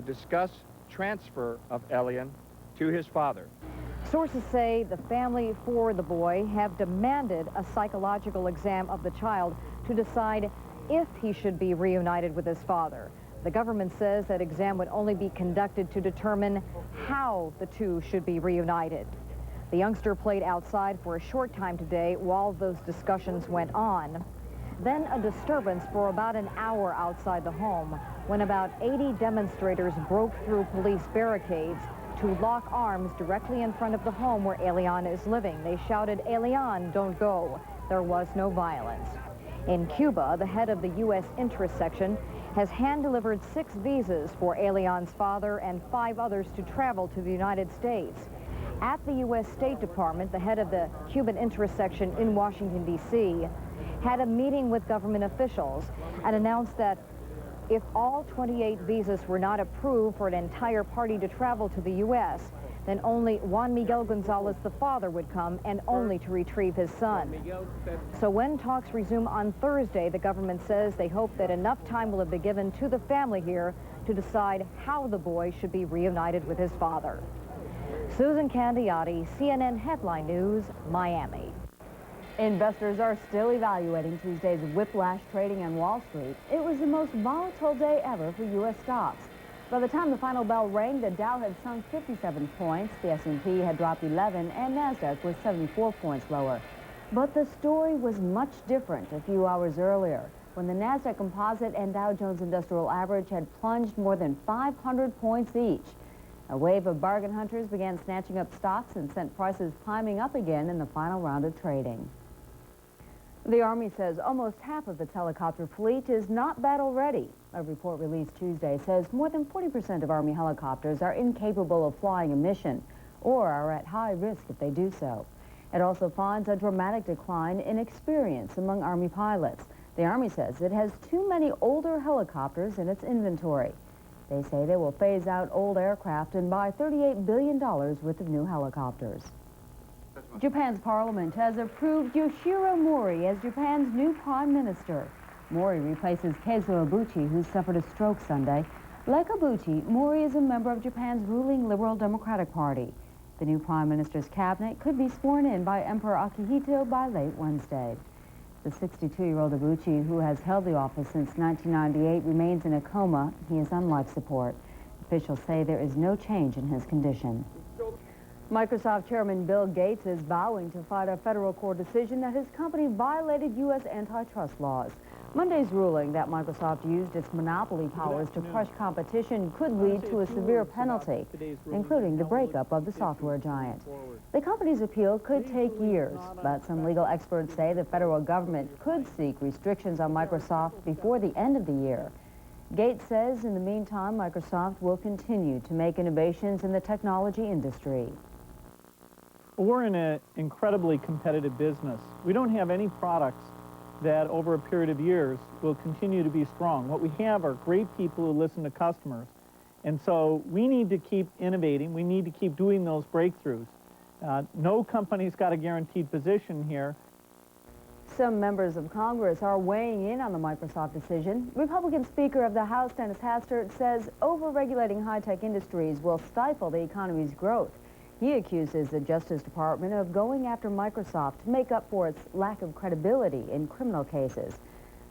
to discuss transfer of Elian to his father. Sources say the family for the boy have demanded a psychological exam of the child to decide if he should be reunited with his father. The government says that exam would only be conducted to determine how the two should be reunited. The youngster played outside for a short time today while those discussions went on. Then a disturbance for about an hour outside the home when about 80 demonstrators broke through police barricades to lock arms directly in front of the home where Elian is living. They shouted, "Elian, don't go." There was no violence. In Cuba, the head of the U.S. interest section has hand-delivered 6 visas for Elian's father and 5 others to travel to the United States. At the U.S. State Department, the head of the Cuban interest section in Washington, D.C., had a meeting with government officials and announced that if all 28 visas were not approved for an entire party to travel to the U.S., then only Juan Miguel Gonzalez, the father, would come, and only to retrieve his son. So when talks resume on Thursday, the government says they hope that enough time will have been given to the family here to decide how the boy should be reunited with his father. Susan Candiotti, CNN Headline News, Miami. Investors are still evaluating Tuesday's whiplash trading on Wall Street. It was the most volatile day ever for U.S. stocks. By the time the final bell rang, the Dow had sunk 57 points, the S&P had dropped 11, and NASDAQ was 74 points lower. But the story was much different a few hours earlier, when the NASDAQ Composite and Dow Jones Industrial Average had plunged more than 500 points each. A wave of bargain hunters began snatching up stocks and sent prices climbing up again in the final round of trading. The Army says almost half of its helicopter fleet is not battle ready. A report released Tuesday says more than 40% of Army helicopters are incapable of flying a mission or are at high risk if they do so. It also finds a dramatic decline in experience among Army pilots. The Army says it has too many older helicopters in its inventory. They say they will phase out old aircraft and buy $38 billion worth of new helicopters. Japan's parliament has approved Yoshiro Mori as Japan's new prime minister. Mori replaces Keizo Ibuchi, who suffered a stroke Sunday. Like Ibuchi, Mori is a member of Japan's ruling Liberal Democratic Party. The new prime minister's cabinet could be sworn in by Emperor Akihito by late Wednesday. The 62-year-old Ibuchi, who has held the office since 1998, remains in a coma. He is on life support. Officials say there is no change in his condition. Microsoft Chairman Bill Gates is vowing to fight a federal court decision that his company violated U.S. antitrust laws. Monday's ruling that Microsoft used its monopoly powers to crush competition could lead to a severe penalty, including the breakup of the software giant. The company's appeal could take years, but some legal experts say the federal government could seek restrictions on Microsoft before the end of the year. Gates says in the meantime, Microsoft will continue to make innovations in the technology industry. We're in an incredibly competitive business. We don't have any products that over a period of years will continue to be strong. What we have are great people who listen to customers. And so we need to keep innovating. We need to keep doing those breakthroughs. No company's got a guaranteed position here. Some members of Congress are weighing in on the Microsoft decision. Republican Speaker of the House, Dennis Hastert, says over-regulating high-tech industries will stifle the economy's growth. He accuses the Justice Department of going after Microsoft to make up for its lack of credibility in criminal cases.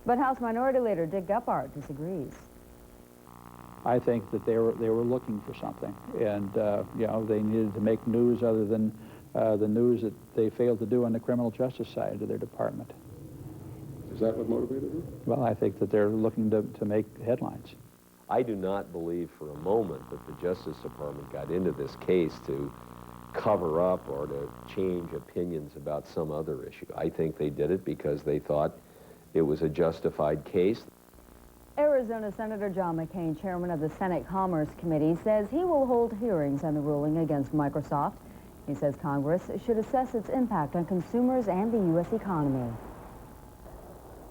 But House Minority Leader Dick Gephardt disagrees. I think that they were looking for something, and you know, they needed to make news other than the news that they failed to do on the criminal justice side of their department. Is that what motivated them? Well, I think that they're looking to make headlines. I do not believe for a moment that the Justice Department got into this case to cover up or to change opinions about some other issue. I think they did it because they thought it was a justified case. Arizona Senator John McCain, chairman of the Senate Commerce Committee, says he will hold hearings on the ruling against Microsoft. He says Congress should assess its impact on consumers and the U.S. economy.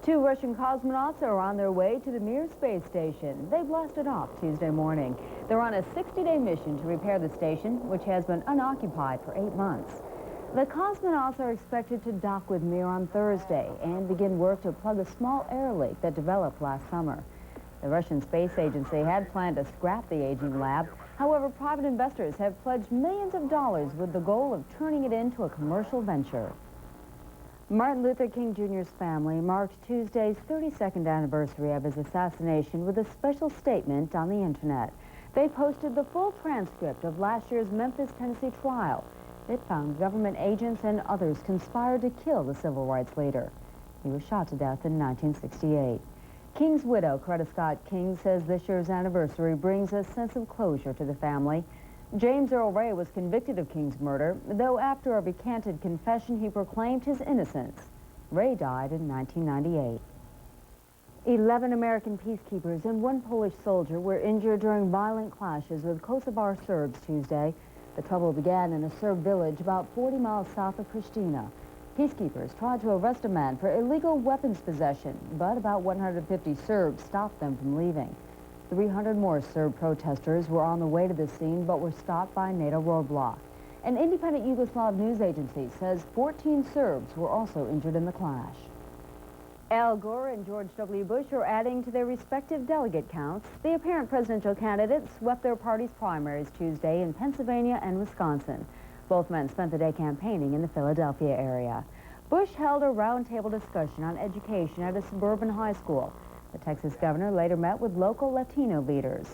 2 Russian cosmonauts are on their way to the Mir space station. They blasted off Tuesday morning. They're on a 60-day mission to repair the station, which has been unoccupied for 8 months. The cosmonauts are expected to dock with Mir on Thursday and begin work to plug a small air leak that developed last summer. The Russian Space Agency had planned to scrap the aging lab. However, private investors have pledged millions of dollars with the goal of turning it into a commercial venture. Martin Luther King Jr.'s family marked Tuesday's 32nd anniversary of his assassination with a special statement on the internet. They posted the full transcript of last year's Memphis, Tennessee trial. It found government agents and others conspired to kill the civil rights leader. He was shot to death in 1968. King's widow, Coretta Scott King, says this year's anniversary brings a sense of closure to the family. James Earl Ray was convicted of King's murder, though after a recanted confession, he proclaimed his innocence. Ray died in 1998. 11 American peacekeepers and 1 Polish soldier were injured during violent clashes with Kosovar Serbs Tuesday. The trouble began in a Serb village about 40 miles south of Pristina. Peacekeepers tried to arrest a man for illegal weapons possession, but about 150 Serbs stopped them from leaving. 300 more Serb protesters were on the way to the scene, but were stopped by a NATO roadblock. An independent Yugoslav news agency says 14 Serbs were also injured in the clash. Al Gore and George W. Bush are adding to their respective delegate counts. The apparent presidential candidates swept their party's primaries Tuesday in Pennsylvania and Wisconsin. Both men spent the day campaigning in the Philadelphia area. Bush held a roundtable discussion on education at a suburban high school. The Texas governor later met with local Latino leaders.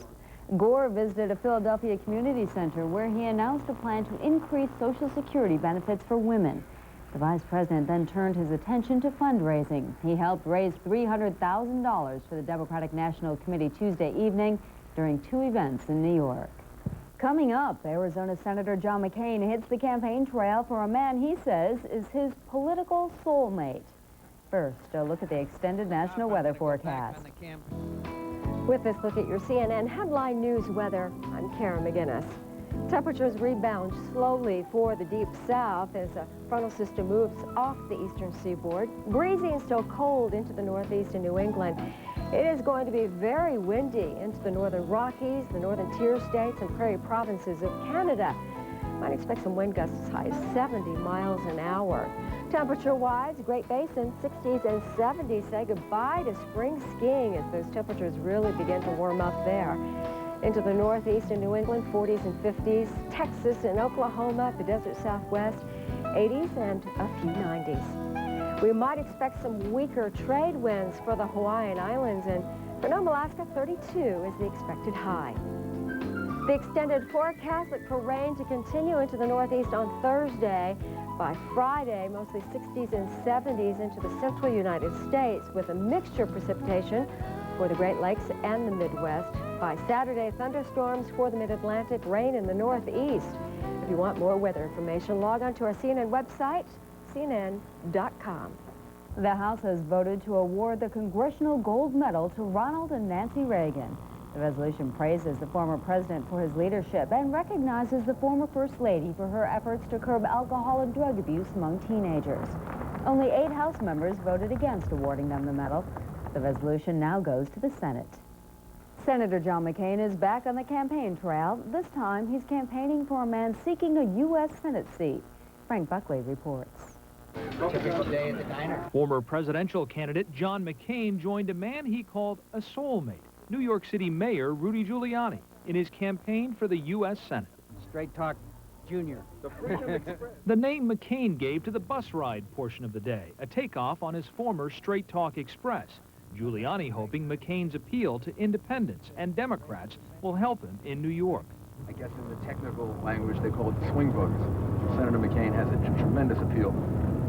Gore visited a Philadelphia community center where he announced a plan to increase Social Security benefits for women. The vice president then turned his attention to fundraising. He helped raise $300,000 for the Democratic National Committee Tuesday evening during 2 events in New York. Coming up, Arizona Senator John McCain hits the campaign trail for a man he says is his political soulmate. First, a look at the extended national weather forecast. With this look at your CNN headline news weather, I'm Karen McGinnis. Temperatures rebound slowly for the deep south as a frontal system moves off the eastern seaboard. Breezy and still cold into the northeast and New England. It is going to be very windy into the northern Rockies, the northern tier states, and prairie provinces of Canada. Might expect some wind gusts as high as 70 miles an hour. Temperature-wise, Great Basin, 60s and 70s. Say goodbye to spring skiing as those temperatures really begin to warm up there. Into the northeast and New England, 40s and 50s. Texas and Oklahoma, the desert southwest, 80s and a few 90s. We might expect some weaker trade winds for the Hawaiian Islands, and for Nome, Alaska, 32 is the expected high. The extended forecast look for rain to continue into the northeast on Thursday. By Friday, mostly 60s and 70s into the central United States with a mixture of precipitation for the Great Lakes and the Midwest. By Saturday, thunderstorms for the Mid-Atlantic, rain in the northeast. If you want more weather information, log on to our CNN website, CNN.com. The House has voted to award the Congressional Gold Medal to Ronald and Nancy Reagan. The resolution praises the former president for his leadership and recognizes the former First Lady for her efforts to curb alcohol and drug abuse among teenagers. Only 8 House members voted against awarding them the medal. The resolution now goes to the Senate. Senator John McCain is back on the campaign trail. This time, he's campaigning for a man seeking a U.S. Senate seat. Frank Buckley reports. Typical day at the diner. Former presidential candidate John McCain joined a man he called a soulmate, New York City Mayor Rudy Giuliani, in his campaign for the U.S. Senate. Straight Talk Jr. The name McCain gave to the bus ride portion of the day, a takeoff on his former Straight Talk Express. Giuliani hoping McCain's appeal to independents and Democrats will help him in New York. I guess in the technical language they call it the swing voters. Senator McCain has a tremendous appeal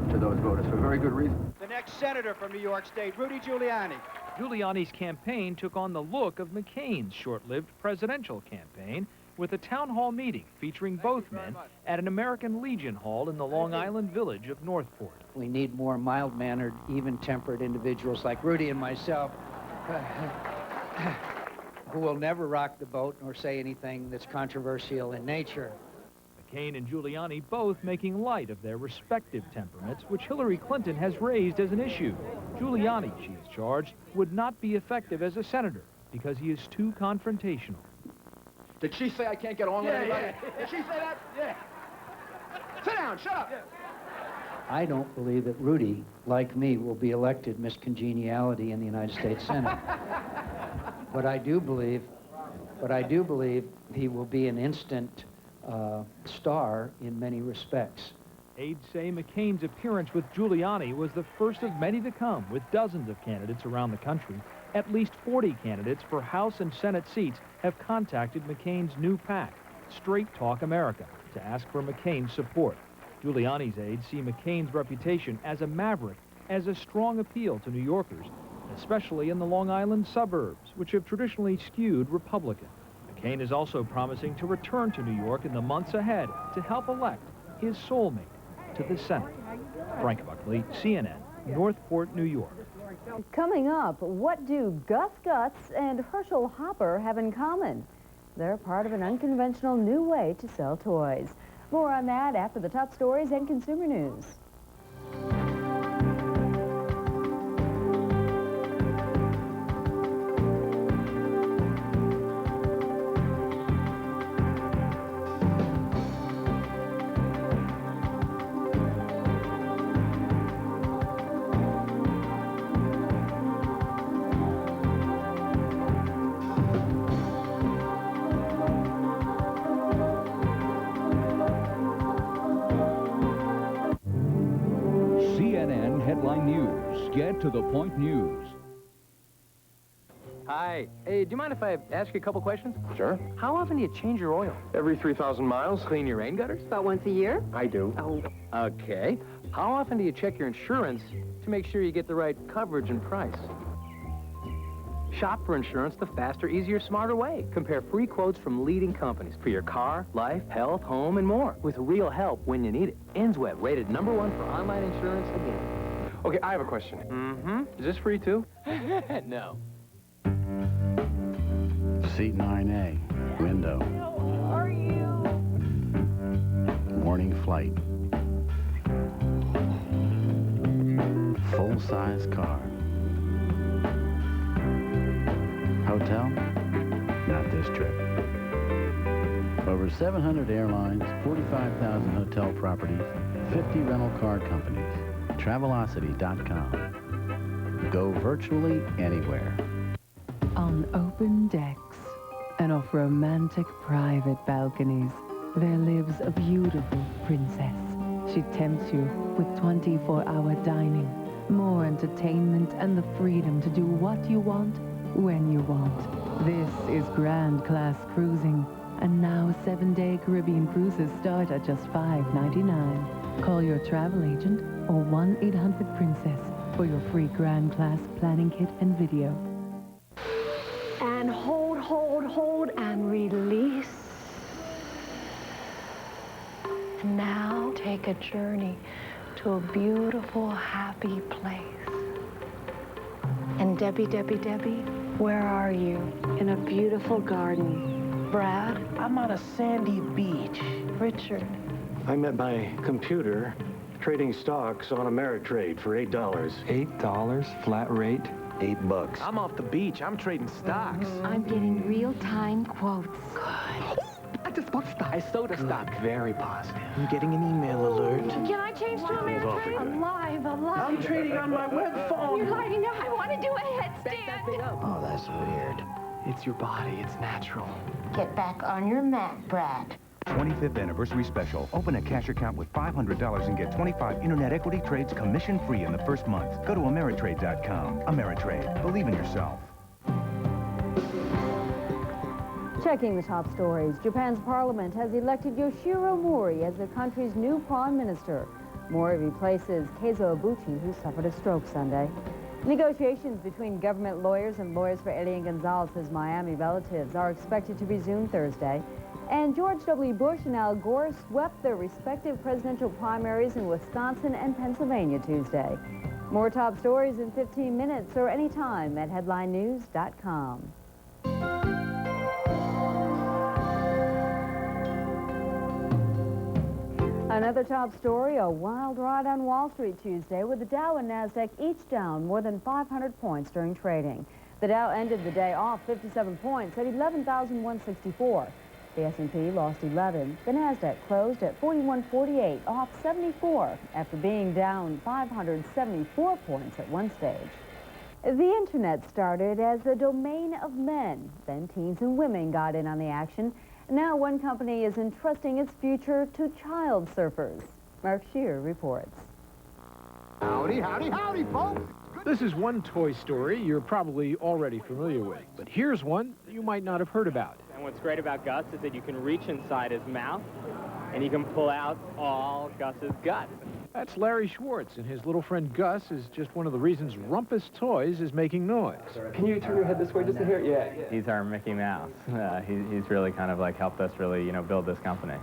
to those voters for very good reason. The next senator from New York State, Rudy Giuliani. Giuliani's campaign took on the look of McCain's short-lived presidential campaign with a town hall meeting featuring both men at an American Legion Hall in the Long Island village of Northport. We need more mild-mannered, even-tempered individuals like Rudy and myself who will never rock the boat nor say anything that's controversial in nature. McCain and Giuliani both making light of their respective temperaments, which Hillary Clinton has raised as an issue. Giuliani, she is charged, would not be effective as a senator because he is too confrontational. Did she say I can't get along with anybody? Did she say that? Yeah. Sit down, shut up. I don't believe that Rudy, like me, will be elected Miss Congeniality in the United States Senate. But I do believe he will be an instant star in many respects. Aides say McCain's appearance with Giuliani was the first of many to come, with dozens of candidates around the country. At least 40 candidates for House and Senate seats have contacted McCain's new PAC, Straight Talk America, to ask for McCain's support. Giuliani's aides see McCain's reputation as a maverick as a strong appeal to New Yorkers, especially in the Long Island suburbs, which have traditionally skewed Republican. McCain is also promising to return to New York in the months ahead to help elect his soulmate to the Senate. Frank Buckley, CNN, Northport, New York. Coming up, what do Gus Guts and Herschel Hopper have in common? They're part of an unconventional new way to sell toys. More on that after the top stories and consumer news. Headline News. Get to the point news. Hi. Hey, do you mind if I ask you a couple questions? Sure. How often do you change your oil? Every 3,000 miles. Clean your rain gutters? About once a year? I do. Oh. Okay. How often do you check your insurance to make sure you get the right coverage and price? Shop for insurance the faster, easier, smarter way. Compare free quotes from leading companies for your car, life, health, home, and more. With real help when you need it. InsWeb, rated #1 for online insurance again. Okay, I have a question. Is this free too? No. Seat 9A, window. How are you? Morning flight. Full-size car. Hotel? Not this trip. Over 700 airlines, 45,000 hotel properties, 50 rental car companies. Travelocity.com. Go virtually anywhere. On open decks and off romantic private balconies, there lives a beautiful princess. She tempts you with 24-hour dining, more entertainment, and the freedom to do what you want, when you want. This is Grand Class Cruising, and now 7-day Caribbean cruises start at just $5.99. Call your travel agent or 1-800-PRINCESS for your free Grand Class planning kit and video. And hold, and release. And now take a journey to a beautiful, happy place. And Debbie, where are you? In a beautiful garden. Brad? I'm on a sandy beach. Richard? I'm at my computer trading stocks on Ameritrade for $8. $8? Flat rate? $8. I'm off the beach. I'm trading stocks. I'm getting real-time quotes. Good. I just bought a soda stock. Very positive. I'm getting an email alert. Can I change to Ameritrade? I'm live. I'm trading on my web phone. You're lighting up. I want to do a headstand. Oh, that's weird. It's your body. It's natural. Get back on your mat, Brad. 25th anniversary special. Open a cash account with $500 and get 25 internet equity trades commission-free in the first month. Go to Ameritrade.com. Ameritrade. Believe in yourself. Checking the top stories, Japan's parliament has elected Yoshiro Mori as the country's new prime minister. Mori replaces Keizo Abuchi, who suffered a stroke Sunday. Negotiations between government lawyers and lawyers for Elian Gonzalez's Miami relatives are expected to resume Thursday. And George W. Bush and Al Gore swept their respective presidential primaries in Wisconsin and Pennsylvania Tuesday. More top stories in 15 minutes or anytime at headlinenews.com. Another top story, a wild ride on Wall Street Tuesday with the Dow and NASDAQ each down more than 500 points during trading. The Dow ended the day off 57 points at 11,164. The S&P lost 11. The NASDAQ closed at 4148, off 74, after being down 574 points at one stage. The internet started as a domain of men. Then teens and women got in on the action. Now one company is entrusting its future to child surfers. Mark Shear reports. Howdy, howdy, howdy, folks. This is one toy story you're probably already familiar with, but here's one you might not have heard about. And what's great about Gus is that you can reach inside his mouth and you can pull out all Gus's guts. That's Larry Schwartz, and his little friend Gus is just one of the reasons Rumpus Toys is making noise. Can you turn your head this way just to hear it? Yeah. He's our Mickey Mouse. He's really kind of like helped us really, build this company.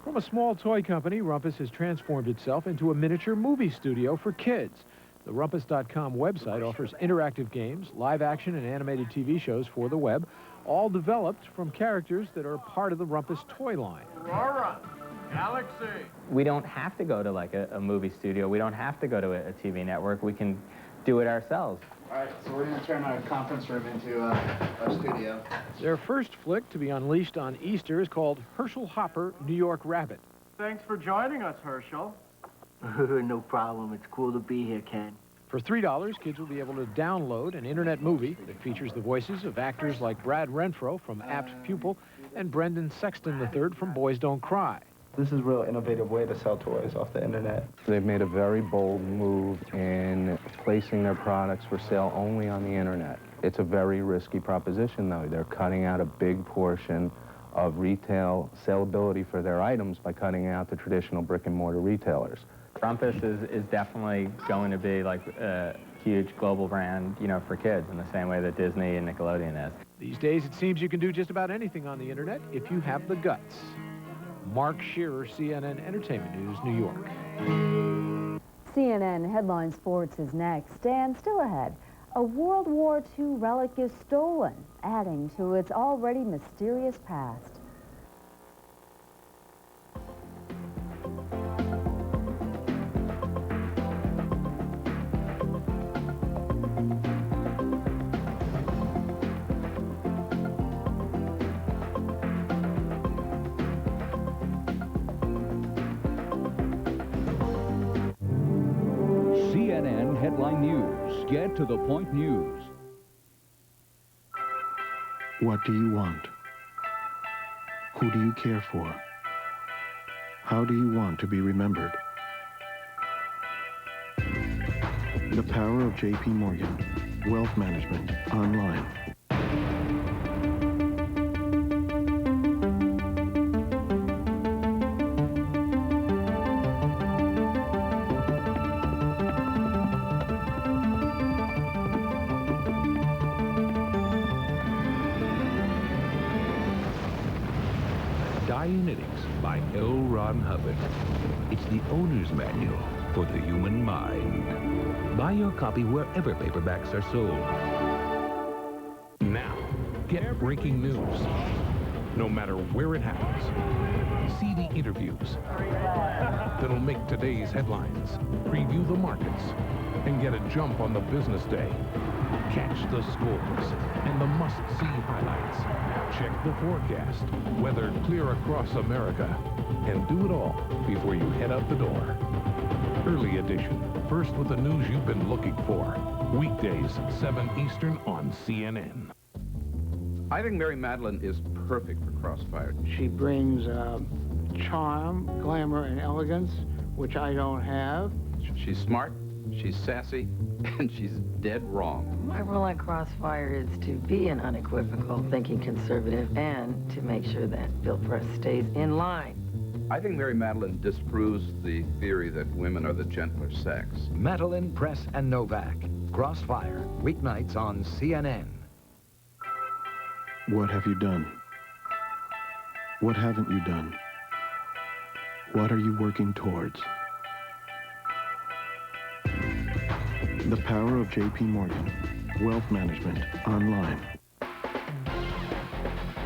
From a small toy company, Rumpus has transformed itself into a miniature movie studio for kids. The Rumpus.com website offers interactive games, live action and animated TV shows for the web, all developed from characters that are part of the Rumpus toy line. Aurora, Galaxy. We don't have to go to like a movie studio. We don't have to go to a TV network. We can do it ourselves. All right, so we're going to turn our conference room into our studio. Their first flick to be unleashed on Easter is called Herschel Hopper, New York Rabbit. Thanks for joining us, Herschel. No problem. It's cool to be here, Ken. For $3, kids will be able to download an internet movie that features the voices of actors like Brad Renfro from Apt Pupil and Brendan Sexton III from Boys Don't Cry. This is a real innovative way to sell toys off the internet. They've made a very bold move in placing their products for sale only on the internet. It's a very risky proposition, though. They're cutting out a big portion of retail saleability for their items by cutting out the traditional brick-and-mortar retailers. Rumpus is definitely going to be like a huge global brand, for kids in the same way that Disney and Nickelodeon is. These days, it seems you can do just about anything on the internet if you have the guts. Mark Shearer, CNN Entertainment News, New York. CNN Headline Sports is next, and still ahead, a World War II relic is stolen, adding to its already mysterious past. CNN Headline News. Get to the point news. What do you want? Who do you care for? How do you want to be remembered? The power of J.P. Morgan. Wealth Management Online. Dianetics by L. Ron Hubbard. It's the owner's manual for the human mind. Buy your copy wherever paperbacks are sold. Now, get breaking news, no matter where it happens. See the interviews that'll make today's headlines, preview the markets, and get a jump on the business day. Catch the scores and the must-see highlights. Check the forecast, weather clear across America, and do it all before you head out the door. Early edition, first with the news you've been looking for. Weekdays, 7 Eastern on CNN. I think Mary Madeline is perfect for Crossfire. She brings charm, glamour, and elegance, which I don't have. She's smart, she's sassy, and she's dead wrong. My role on Crossfire is to be an unequivocal thinking conservative and to make sure that Bill Press stays in line. I think Mary Madeline disproves the theory that women are the gentler sex. Madeline, Press, and Novak. Crossfire, weeknights on CNN. What have you done? What haven't you done? What are you working towards? The power of J.P. Morgan. Wealth Management Online.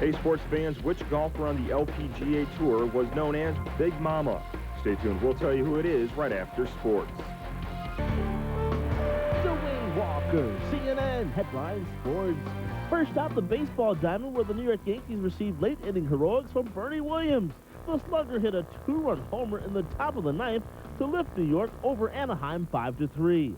Hey, sports fans, which golfer on the LPGA Tour was known as Big Mama? Stay tuned. We'll tell you who it is right after sports. Dwayne Walker, CNN Headline Sports. First stop, the baseball diamond, where the New York Yankees received late-inning heroics from Bernie Williams. The slugger hit a 2-run homer in the top of the ninth to lift New York over Anaheim 5-3.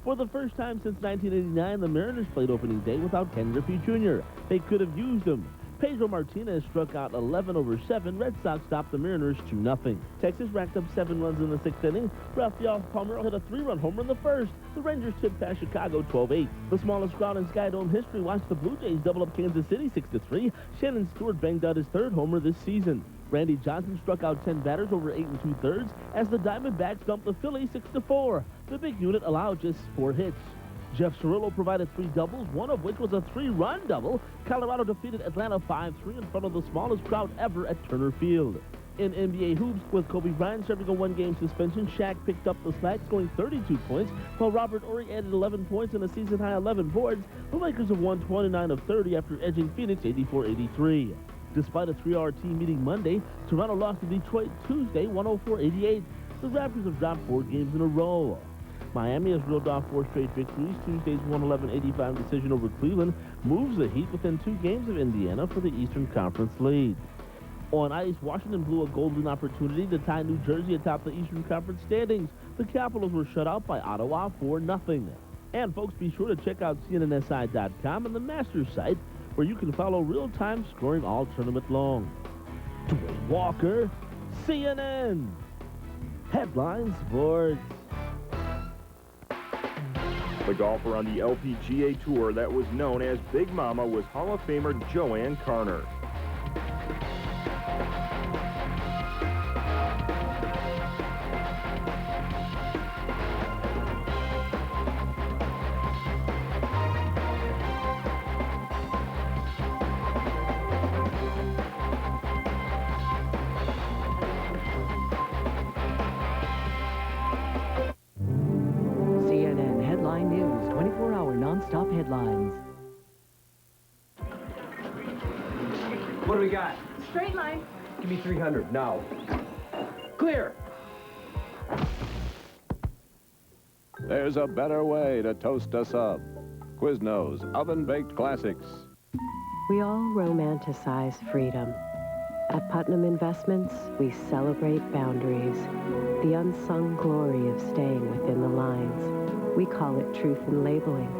For the first time since 1989, the Mariners played opening day without Ken Griffey Jr. They could have used him. Pedro Martinez struck out 11 over 7. Red Sox stopped the Mariners 2-0. Texas racked up 7 runs in the 6th inning. Rafael Palmeiro hit a 3-run homer in the 1st. The Rangers tipped past Chicago 12-8. The smallest crowd in Sky Dome history watched the Blue Jays double up Kansas City 6-3. Shannon Stewart banged out his 3rd homer this season. Randy Johnson struck out 10 batters over 8 2/3 as the Diamondbacks dumped the Phillies 6-4. The big unit allowed just 4 hits. Jeff Cirillo provided 3 doubles, one of which was a 3-run double. Colorado defeated Atlanta 5-3 in front of the smallest crowd ever at Turner Field. In NBA hoops, with Kobe Bryant serving a 1-game suspension, Shaq picked up the slack, scoring 32 points, while Robert Horry added 11 points and a season-high 11 boards. The Lakers have won 29 of 30 after edging Phoenix 84-83. Despite a 3-hour team meeting Monday, Toronto lost to Detroit Tuesday 104-88. The Raptors have dropped 4 games in a row. Miami has reeled off 4 straight victories. Tuesday's 111-85 decision over Cleveland moves the Heat within 2 games of Indiana for the Eastern Conference lead. On ice, Washington blew a golden opportunity to tie New Jersey atop the Eastern Conference standings. The Capitals were shut out by Ottawa 4-0. And folks, be sure to check out CNNSI.com and the Masters site, where you can follow real-time scoring all tournament long. Dwayne Walker, CNN. Headline Sports. The golfer on the LPGA Tour that was known as Big Mama was Hall of Famer Joanne Carner. News, 24-hour non-stop headlines. What do we got? Straight line. Give me 300 now. Clear. There's a better way to toast a sub. Quiznos oven-baked classics. We all romanticize freedom. At Putnam Investments, we celebrate boundaries, the unsung glory of staying within the lines. We call it truth in labeling.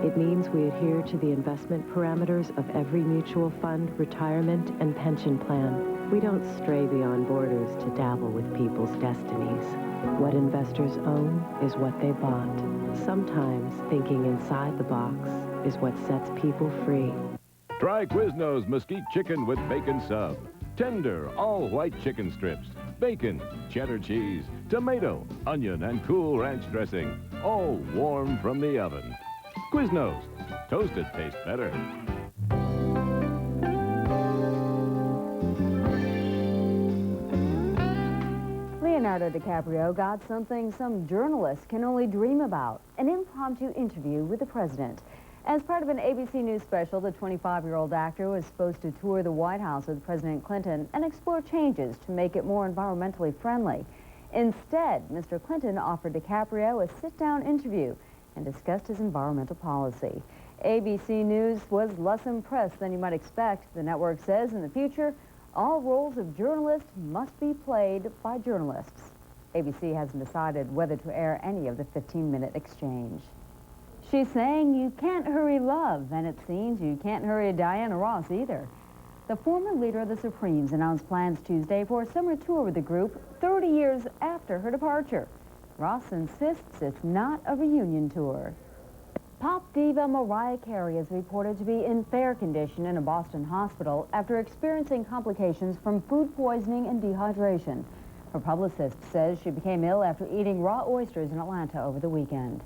It means we adhere to the investment parameters of every mutual fund, retirement, and pension plan. We don't stray beyond borders to dabble with people's destinies. What investors own is what they bought. Sometimes thinking inside the box is what sets people free. Try Quiznos mesquite chicken with bacon sub. Tender, all-white chicken strips, bacon, cheddar cheese, tomato, onion, and Cool Ranch dressing, all warm from the oven. Quiznos. Toasted tastes better. Leonardo DiCaprio got something some journalists can only dream about, an impromptu interview with the president. As part of an ABC News special, the 25-year-old actor was supposed to tour the White House with President Clinton and explore changes to make it more environmentally friendly. Instead, Mr. Clinton offered DiCaprio a sit-down interview and discussed his environmental policy. ABC News was less impressed than you might expect. The network says in the future, all roles of journalists must be played by journalists. ABC hasn't decided whether to air any of the 15-minute exchange. She's saying you can't hurry love, and it seems you can't hurry Diana Ross either. The former leader of the Supremes announced plans Tuesday for a summer tour with the group 30 years after her departure. Ross insists it's not a reunion tour. Pop diva Mariah Carey is reported to be in fair condition in a Boston hospital after experiencing complications from food poisoning and dehydration. Her publicist says she became ill after eating raw oysters in Atlanta over the weekend.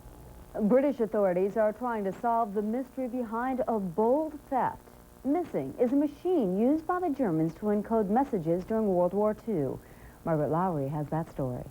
British authorities are trying to solve the mystery behind a bold theft. Missing is a machine used by the Germans to encode messages during World War II. Margaret Lowry has that story.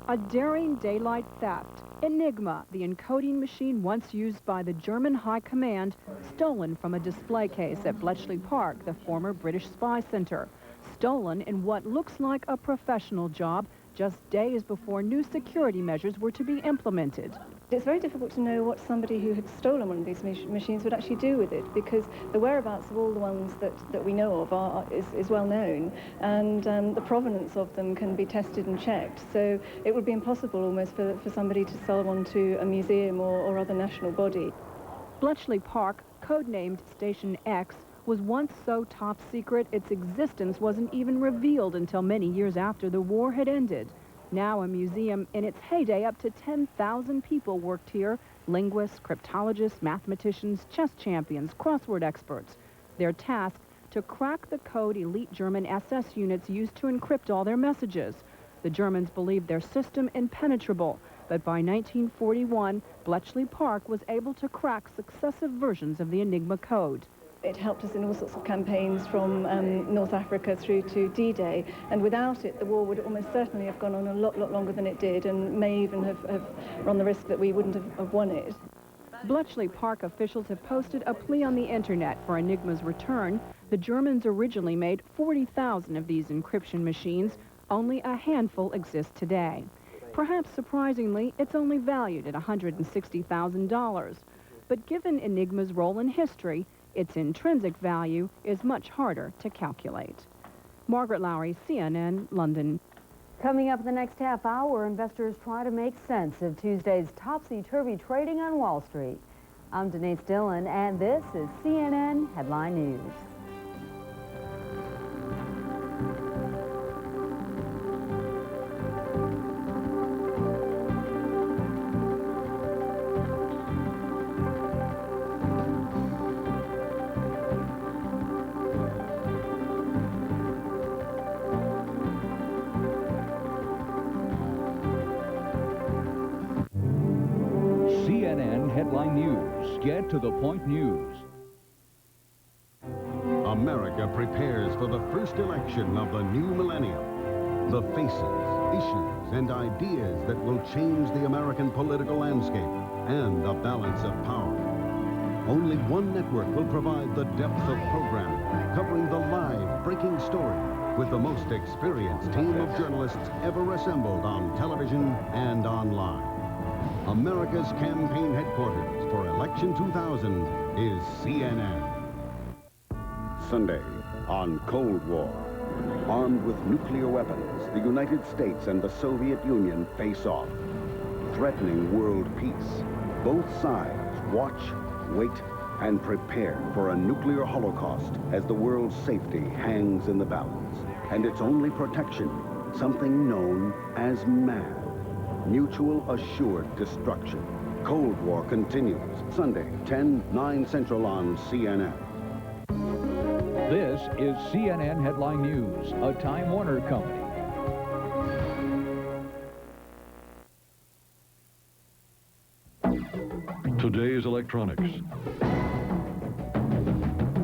A daring daylight theft. Enigma, the encoding machine once used by the German High Command, stolen from a display case at Bletchley Park, the former British spy center. Stolen in what looks like a professional job just days before new security measures were to be implemented. It's very difficult to know what somebody who had stolen one of these machines would actually do with it, because the whereabouts of all the ones that we know of is well known, and the provenance of them can be tested and checked. So it would be impossible almost for somebody to sell one to a museum or other national body. Bletchley Park, codenamed Station X, was once so top secret its existence wasn't even revealed until many years after the war had ended. Now a museum, in its heyday, up to 10,000 people worked here: linguists, cryptologists, mathematicians, chess champions, crossword experts. Their task, to crack the code elite German SS units used to encrypt all their messages. The Germans believed their system impenetrable, but by 1941, Bletchley Park was able to crack successive versions of the Enigma code. It helped us in all sorts of campaigns from North Africa through to D-Day, and without it the war would almost certainly have gone on a lot longer than it did, and may even have run the risk that we wouldn't have won it. Bletchley Park officials have posted a plea on the internet for Enigma's return. The Germans originally made 40,000 of these encryption machines. Only a handful exist today. Perhaps surprisingly, it's only valued at $160,000. But given Enigma's role in history, its intrinsic value is much harder to calculate. Margaret Lowry, CNN, London. Coming up in the next half hour, investors try to make sense of Tuesday's topsy-turvy trading on Wall Street. I'm Denise Dillon, and this is CNN Headline News. CNN Headline News. Get to the point news. America prepares for the first election of the new millennium. The faces, issues, and ideas that will change the American political landscape and the balance of power. Only one network will provide the depth of programming, covering the live breaking story with the most experienced team of journalists ever assembled on television and online. America's campaign headquarters for Election 2000 is CNN. Sunday on Cold War. Armed with nuclear weapons, the United States and the Soviet Union face off, threatening world peace. Both sides watch, wait, and prepare for a nuclear holocaust as the world's safety hangs in the balance. And its only protection, something known as MAD. Mutual Assured Destruction. Cold War continues. Sunday, 9 Central on CNN. This is CNN Headline News, a Time Warner company. Today's electronics.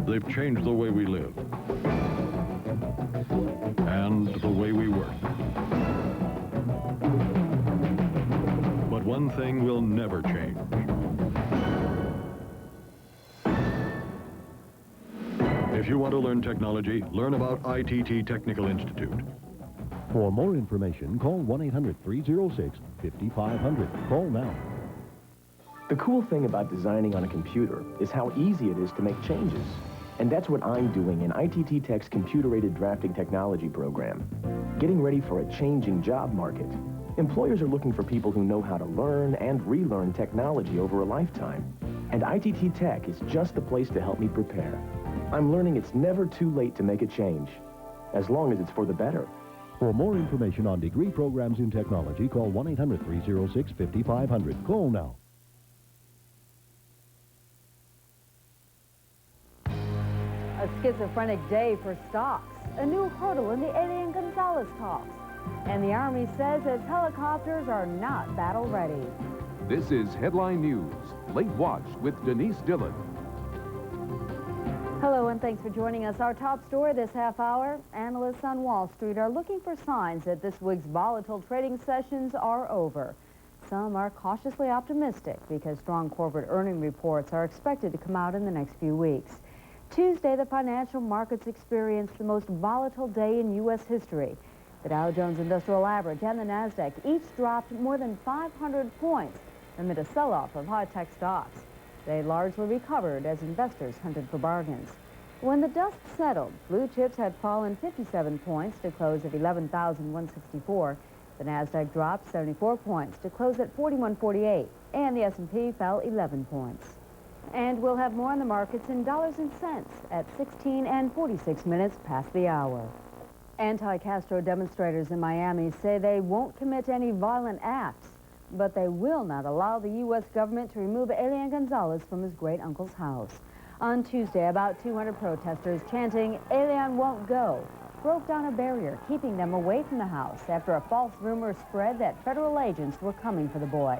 They've changed the way we live and the way we work. But one thing will never change. If you want to learn technology, learn about ITT Technical Institute. For more information, call 1-800-306-5500. Call now. The cool thing about designing on a computer is how easy it is to make changes. And that's what I'm doing in ITT Tech's computer-aided drafting technology program. Getting ready for a changing job market. Employers are looking for people who know how to learn and relearn technology over a lifetime. And ITT Tech is just the place to help me prepare. I'm learning it's never too late to make a change, as long as it's for the better. For more information on degree programs in technology, call 1-800-306-5500. Call now. A schizophrenic day for stocks. A new hurdle in the Alien Gonzalez talks. And the Army says its helicopters are not battle ready. This is Headline News, Late Watch with Denise Dillon. Hello and thanks for joining us. Our top story this half hour, analysts on Wall Street are looking for signs that this week's volatile trading sessions are over. Some are cautiously optimistic because strong corporate earning reports are expected to come out in the next few weeks. Tuesday, the financial markets experienced the most volatile day in U.S. history. The Dow Jones Industrial Average and the Nasdaq each dropped more than 500 points amid a sell-off of high-tech stocks. They largely recovered as investors hunted for bargains. When the dust settled, blue chips had fallen 57 points to close at 11,164. The Nasdaq dropped 74 points to close at 4148, and the S&P fell 11 points. And we'll have more on the markets in dollars and cents at 16 and 46 minutes past the hour. Anti-Castro demonstrators in Miami say they won't commit any violent acts, but they will not allow the U.S. government to remove Elian Gonzalez from his great-uncle's house. On Tuesday, about 200 protesters chanting, "Elian won't go," broke down a barrier, keeping them away from the house after a false rumor spread that federal agents were coming for the boy.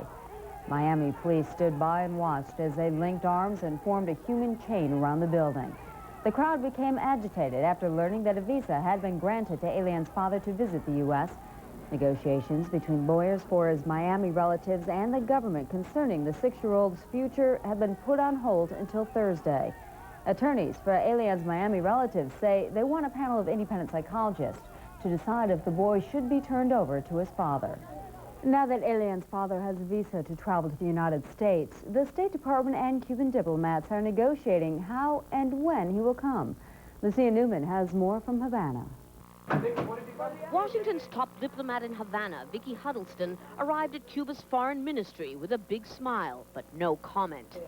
Miami police stood by and watched as they linked arms and formed a human chain around the building. The crowd became agitated after learning that a visa had been granted to Elian's father to visit the U.S. Negotiations between lawyers for his Miami relatives and the government concerning the 6-year-old's future have been put on hold until Thursday. Attorneys for Elian's Miami relatives say they want a panel of independent psychologists to decide if the boy should be turned over to his father. Now that Elian's father has a visa to travel to the United States, the State Department and Cuban diplomats are negotiating how and when he will come. Lucia Newman has more from Havana. Washington's top diplomat in Havana, Vicki Huddleston, arrived at Cuba's foreign ministry with a big smile, but no comment.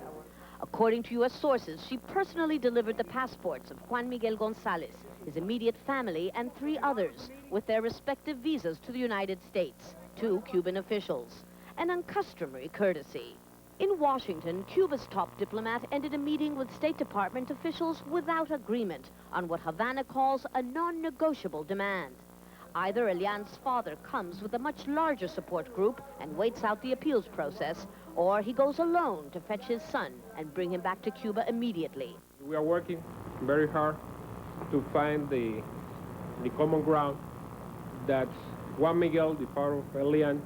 According to U.S. sources, she personally delivered the passports of Juan Miguel Gonzalez, his immediate family, and 3 others, with their respective visas to the United States, to Cuban officials, an uncustomary courtesy. In Washington, Cuba's top diplomat ended a meeting with State Department officials without agreement on what Havana calls a non-negotiable demand. Either Elian's father comes with a much larger support group and waits out the appeals process, or he goes alone to fetch his son and bring him back to Cuba immediately. We are working very hard to find the common ground that Juan Miguel, the father of Elian,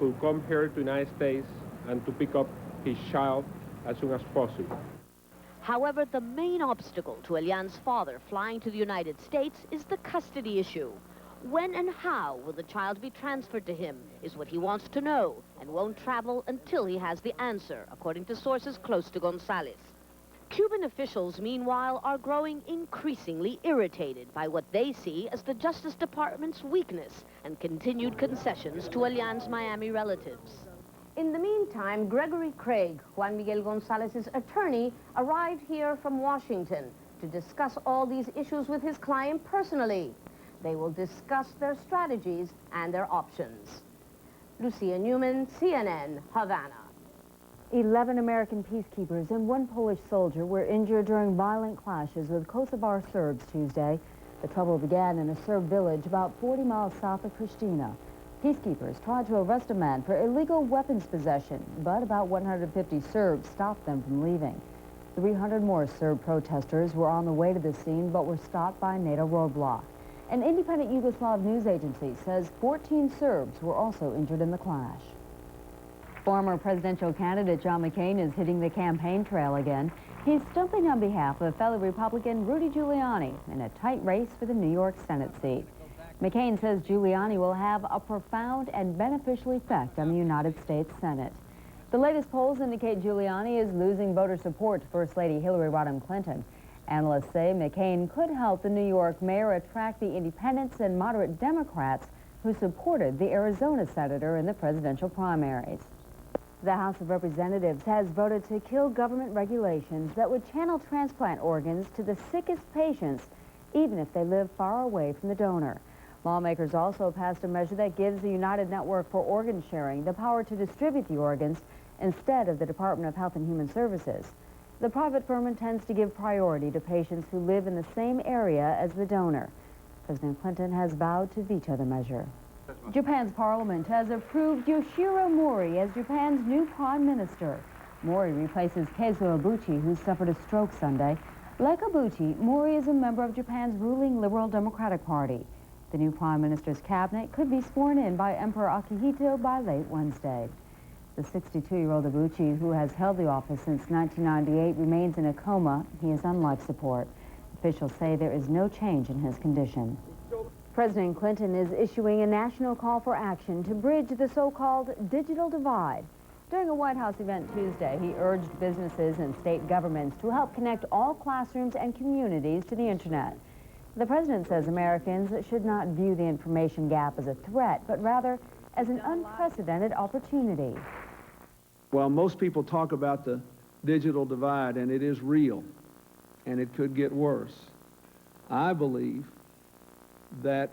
will come here to the United States and to pick up his child as soon as possible. However, the main obstacle to Elian's father flying to the United States is the custody issue. When and how will the child be transferred to him is what he wants to know, and won't travel until he has the answer, according to sources close to Gonzalez. Cuban officials, meanwhile, are growing increasingly irritated by what they see as the Justice Department's weakness and continued concessions to Elian's Miami relatives. In the meantime, Gregory Craig, Juan Miguel Gonzalez's attorney, arrived here from Washington to discuss all these issues with his client personally. They will discuss their strategies and their options. Lucia Newman, CNN, Havana. 11 American peacekeepers and 1 Polish soldier were injured during violent clashes with Kosovar Serbs Tuesday. The trouble began in a Serb village about 40 miles south of Pristina. Peacekeepers tried to arrest a man for illegal weapons possession, but about 150 Serbs stopped them from leaving. 300 more Serb protesters were on the way to the scene, but were stopped by a NATO roadblock. An independent Yugoslav news agency says 14 Serbs were also injured in the clash. Former presidential candidate John McCain is hitting the campaign trail again. He's stumping on behalf of fellow Republican Rudy Giuliani in a tight race for the New York Senate seat. McCain says Giuliani will have a profound and beneficial effect on the United States Senate. The latest polls indicate Giuliani is losing voter support to First Lady Hillary Rodham Clinton. Analysts say McCain could help the New York mayor attract the independents and moderate Democrats who supported the Arizona senator in the presidential primaries. The House of Representatives has voted to kill government regulations that would channel transplant organs to the sickest patients, even if they live far away from the donor. Lawmakers also passed a measure that gives the United Network for Organ Sharing the power to distribute the organs instead of the Department of Health and Human Services. The private firm intends to give priority to patients who live in the same area as the donor. President Clinton has vowed to veto the measure. Japan's parliament has approved Yoshiro Mori as Japan's new prime minister. Mori replaces Keizo Ibuchi, who suffered a stroke Sunday. Like Ibuchi, Mori is a member of Japan's ruling Liberal Democratic Party. The new prime minister's cabinet could be sworn in by Emperor Akihito by late Wednesday. The 62-year-old Ibuchi, who has held the office since 1998, remains in a coma. He is on life support. Officials say there is no change in his condition. President Clinton is issuing a national call for action to bridge the so-called digital divide. During a White House event Tuesday, he urged businesses and state governments to help connect all classrooms and communities to the internet. The president says Americans should not view the information gap as a threat, but rather as an unprecedented opportunity. Well, most people talk about the digital divide, and it is real, and it could get worse. I believe that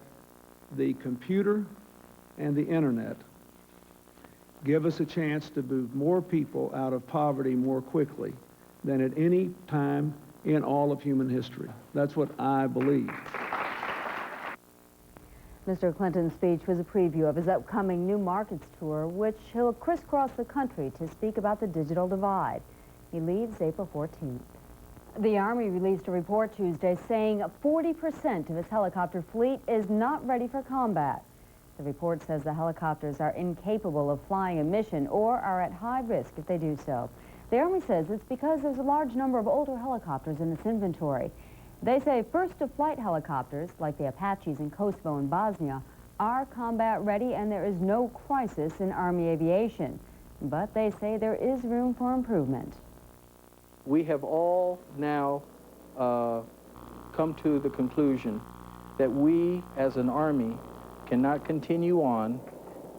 the computer and the internet give us a chance to move more people out of poverty more quickly than at any time in all of human history. That's what I believe. Mr. Clinton's speech was a preview of his upcoming New Markets tour, which he'll crisscross the country to speak about the digital divide. He leaves April 14th. The Army released a report Tuesday saying 40% of its helicopter fleet is not ready for combat. The report says the helicopters are incapable of flying a mission or are at high risk if they do so. The Army says it's because there's a large number of older helicopters in its inventory. They say first-to-flight helicopters, like the Apaches in Kosovo and Bosnia, are combat ready and there is no crisis in Army aviation. But they say there is room for improvement. We have all now come to the conclusion that we, as an Army, cannot continue on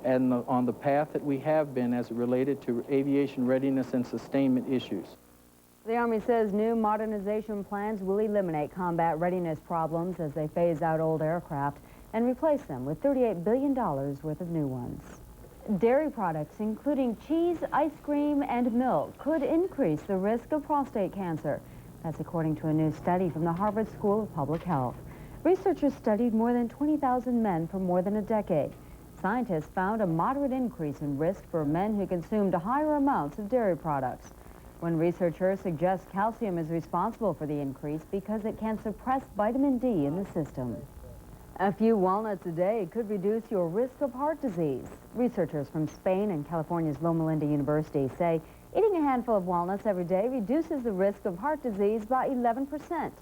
the path that we have been as it related to aviation readiness and sustainment issues. The Army says new modernization plans will eliminate combat readiness problems as they phase out old aircraft and replace them with $38 billion worth of new ones. Dairy products, including cheese, ice cream, and milk, could increase the risk of prostate cancer. That's according to a new study from the Harvard School of Public Health. Researchers studied more than 20,000 men for more than a decade. Scientists found a moderate increase in risk for men who consumed higher amounts of dairy products. One researcher suggests calcium is responsible for the increase because it can suppress vitamin D in the system. A few walnuts a day could reduce your risk of heart disease. Researchers from Spain and California's Loma Linda University say eating a handful of walnuts every day reduces the risk of heart disease by 11%.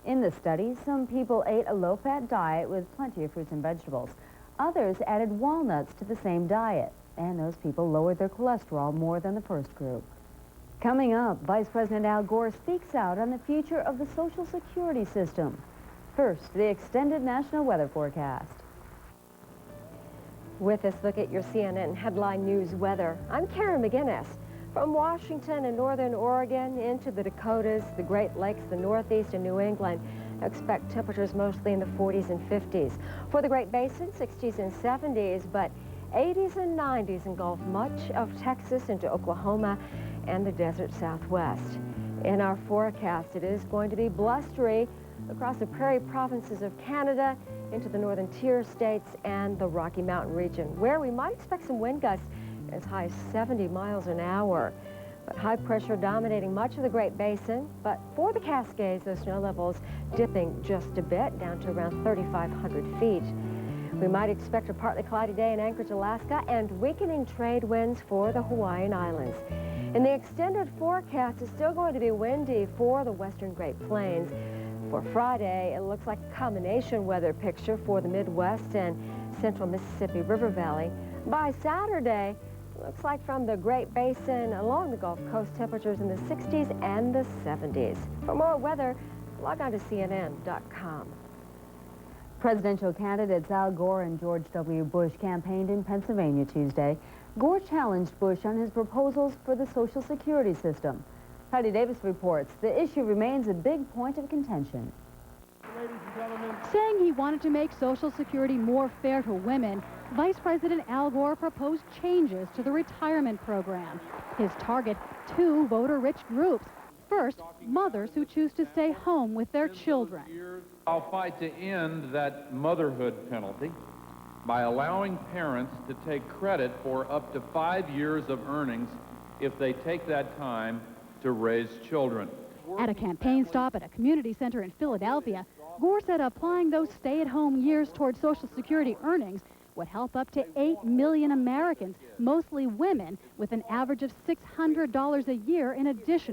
In the study, some people ate a low-fat diet with plenty of fruits and vegetables. Others added walnuts to the same diet, and those people lowered their cholesterol more than the first group. Coming up, Vice President Al Gore speaks out on the future of the Social Security system. First, the extended national weather forecast. With this look at your CNN headline news weather, I'm Karen McGinnis. From Washington and northern Oregon into the Dakotas, the Great Lakes, the Northeast, and New England, expect temperatures mostly in the 40s and 50s. For the Great Basin, 60s and 70s, but 80s and 90s engulf much of Texas into Oklahoma and the desert Southwest. In our forecast, it is going to be blustery across the prairie provinces of Canada into the northern tier states and the Rocky Mountain region, where we might expect some wind gusts as high as 70 miles an hour. But high pressure dominating much of the Great Basin, but for the Cascades, those snow levels dipping just a bit down to around 3,500 feet. We might expect a partly cloudy day in Anchorage, Alaska, and weakening trade winds for the Hawaiian Islands. And the extended forecast is still going to be windy for the western Great Plains. For Friday, it looks like a combination weather picture for the Midwest and central Mississippi River Valley. By Saturday, it looks like from the Great Basin along the Gulf Coast, temperatures in the 60s and the 70s. For more weather, log on to CNN.com. Presidential candidates Al Gore and George W. Bush campaigned in Pennsylvania Tuesday. Gore challenged Bush on his proposals for the Social Security system. Patty Davis reports the issue remains a big point of contention. Saying he wanted to make Social Security more fair to women, Vice President Al Gore proposed changes to the retirement program. His target, two voter-rich groups. First, mothers who choose to stay home with their children. I'll fight to end that motherhood penalty by allowing parents to take credit for up to 5 years of earnings if they take that time to raise children. At a campaign stop at a community center in Philadelphia, Gore said applying those stay-at-home years toward Social Security earnings would help up to 8 million Americans, mostly women, with an average of $600 a year in addition